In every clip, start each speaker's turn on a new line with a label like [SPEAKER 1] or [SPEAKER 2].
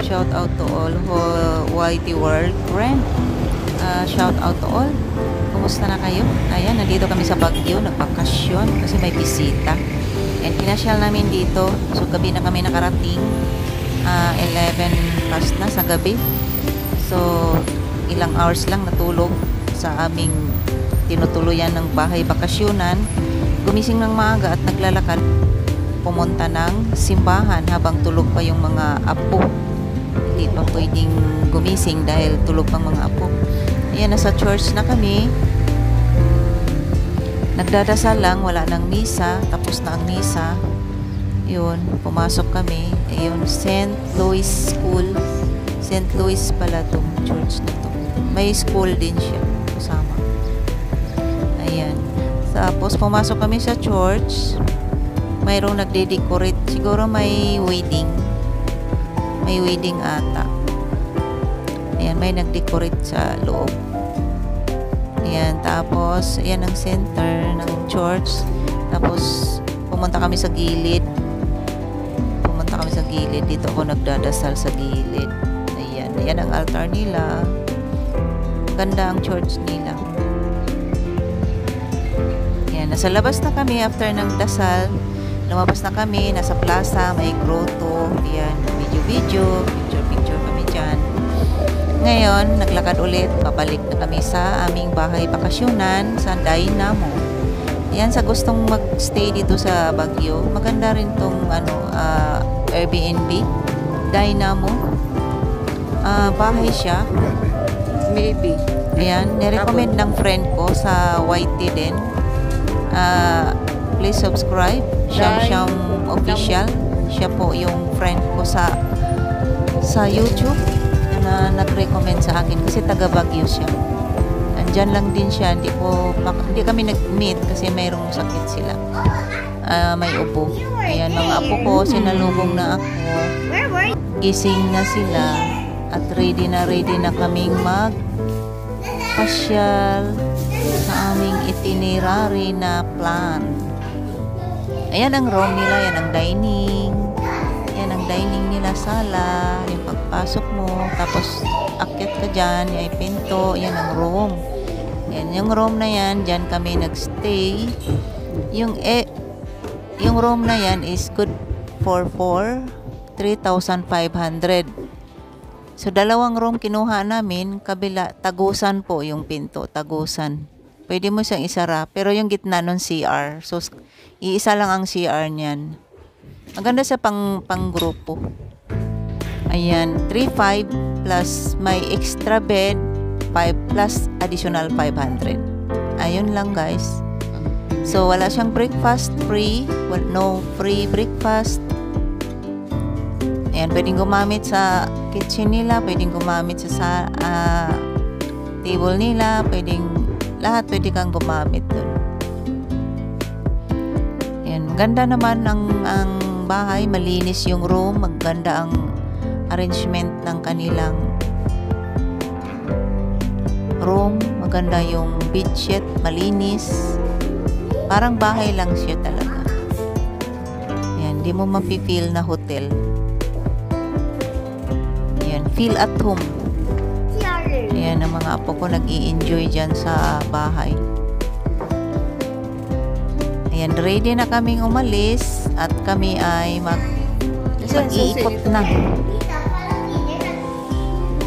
[SPEAKER 1] Shout out to all YT World friend. Shout out to all. Kumusta na kayo? Ayan, nandito kami sa Baguio, nagpakasyon kasi may bisita. And pinasyal namin dito. So gabi na kami nakarating. 11 past na sa gabi. So ilang hours lang natulog sa aming tinutuluyan ng bahay bakasyonan. Gumising ng maaga at naglalakad pumunta ng simbahan habang tulog pa yung mga apo. Hindi pa pwedeng gumising dahil tulog pang mga apo. Ayan, nasa church na kami. Nagdadasal lang, wala nang misa. Tapos na ang misa. Yun, pumasok kami. Ayun, St. Louis School. St. Louis pala itong church na to. May school din siya kasama. Ayan. Tapos pumasok kami sa church. Mayroong nagde-decorate. Siguro may wedding. May wedding ata. Ayan, may nag-decorate sa loob. Ayan, tapos, ayan ang center ng church. Tapos, pumunta kami sa gilid. Dito ako nagdadasal sa gilid. Ayan, ayan ang altar nila. Ganda ang church nila. Ayan, nasa labas na kami after ng dasal. Lumabas na kami, nasa plaza, may grotto. Ayan, picture kami dyan. Ngayon, naglakad ulit, babalik na kami sa aming bahay bakasyonan sa Dynamo. Ayan, sa gustong magstay dito sa Baguio, maganda rin tong Airbnb, Dynamo. Bahay siya. Maybe. Ayan, nirecommend ng friend ko sa YT din. Please subscribe. Siyam official. Siya po yung friend ko sa YouTube na nag-recommend sa akin kasi taga Baguio siya. Andyan lang din siya. Hindi kami nag-meet kasi mayroong sakit sila. May upo. Ayan, mga apo ko, sinalubong na ako. Gising na sila at ready na kaming mag-pasyal sa aming itinerary na plan. Ayan ang room nila, yan ang dining. Yan ang dining nila, sala. Yung pagpasok mo, tapos akyat ka dyan, yung pinto, yan ang room. Yan, yung room na yan, dyan kami nagstay. Yung room na yan is good for 3,500. So, dalawang room kinuha namin, kabila, tagusan po yung pinto, tagusan. Pwede mo siyang isara, pero yung gitna nun CR. So, iisa lang ang CR niyan. Maganda sa pang-grupo. Ayan, 3,500 plus may extra bed, 5 plus additional 500. Ayun lang guys. So, wala siyang breakfast free. Well, no free breakfast. Ayan, pwedeng gumamit sa kitchen nila, pwedeng gumamit sa table nila, lahat pwede kang gumamit dun. Ayan, maganda naman ang bahay, malinis yung room, maganda ang arrangement ng kanilang room, maganda yung bedsheet, malinis. Parang bahay lang siya talaga. Ayan, di mo mafe-feel na hotel. Ayan, feel at home. Ayan, ang mga apo ko nag-i-enjoy dyan sa bahay. Ayan, ready na kaming umalis at kami ay mag-iikot na.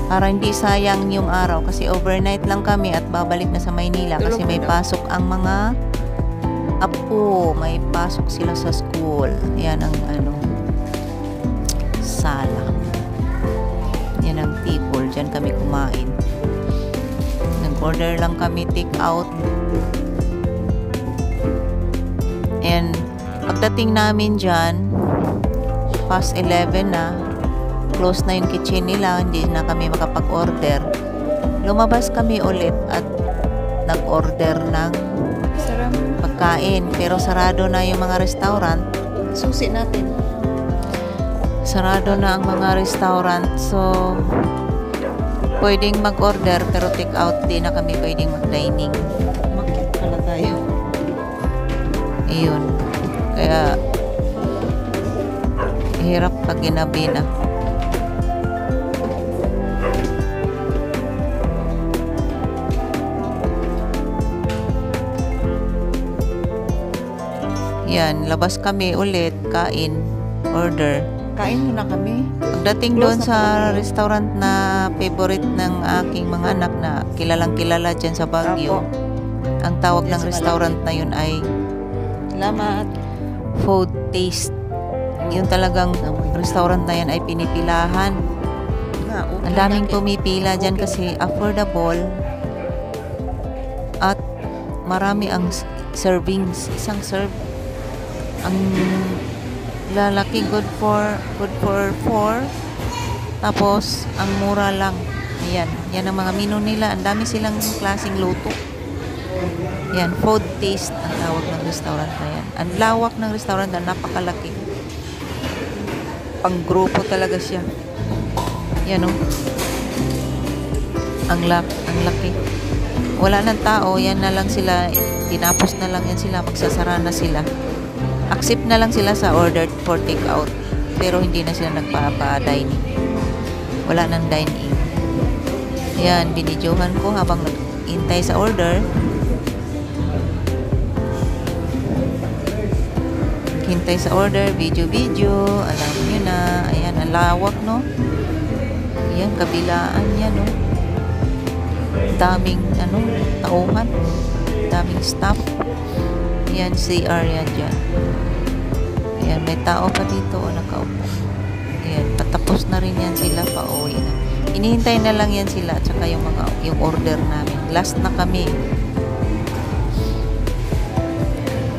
[SPEAKER 1] Para hindi sayang yung araw kasi overnight lang kami at babalik na sa Maynila kasi may pasok ang mga apo. May pasok sila sa school. Ayan ang sala. Yan ang table. Diyan kami kumain. Nag-order lang kami take out. And pagdating namin dyan, past 11 na, close na yung kitchen nila, hindi na kami makapag-order. Lumabas kami ulit at nag-order ng pagkain. Pero sarado na yung mga restaurant. Susi natin. Sarado na ang mga restaurant. So, pwedeng mag-order pero take out. Di na kami pwedeng mag-dining. Makit pala tayo. Ayun. Kaya, hirap pag ginabi na. Yan, labas kami ulit, kain, order.
[SPEAKER 2] Kain muna kami.
[SPEAKER 1] Pagdating doon sa restaurant na favorite ng aking mga anak na kilalang kilala dyan sa Baguio, ang tawag ng restaurant na yun ay
[SPEAKER 2] Salamat.
[SPEAKER 1] Food Taste. Yun talagang restaurant na yan ay pinipilahan. Ang daming pumipila dyan kasi affordable at marami ang servings. Isang serve. Ang lalaki good for 4. Tapos ang mura lang. Ayan, yan ang mga menu nila. Ang dami silang klaseng luto. Yan, Food Taste ang tawag ng restaurant na yan. Ang lawak ng restaurant na napakalaki. Pang grupo talaga siya. Yan, oh. Ang laki. Wala nang tao, yan na lang sila. Tinapos na lang yan sila, magsasara na sila. Accept na lang sila sa order for take out. Pero hindi na sila nagpapa-dining. Wala nang dine-in. Yan, binidyohan ko habang nag-intay sa order. Hintay sa order, video. Alam nyo na. Ayan, ang lawak, no? Ayan, kabilaan yan, no? Daming, tauhan. Daming staff. Ayan, CR yan dyan. Ayan, may tao pa dito o nakaupo. Ayan, patapos na rin yan sila, pauwi na. Inihintay na lang yan sila at saka yung order namin. Last na kami.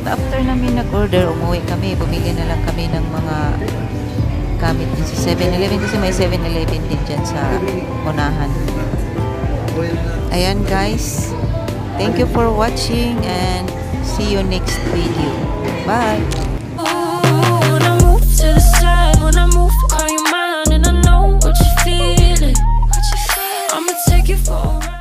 [SPEAKER 1] After namin nag-order, umuwi kami. Bumili na lang kami ng mga gamit din sa 7-Eleven kasi may 7-Eleven din dyan sa unahan. Ayan guys. Thank you for watching and see you next video. Bye!
[SPEAKER 3] When I move to the side, when I move, call you mine, and I know what you're feeling. I'ma take you for a ride.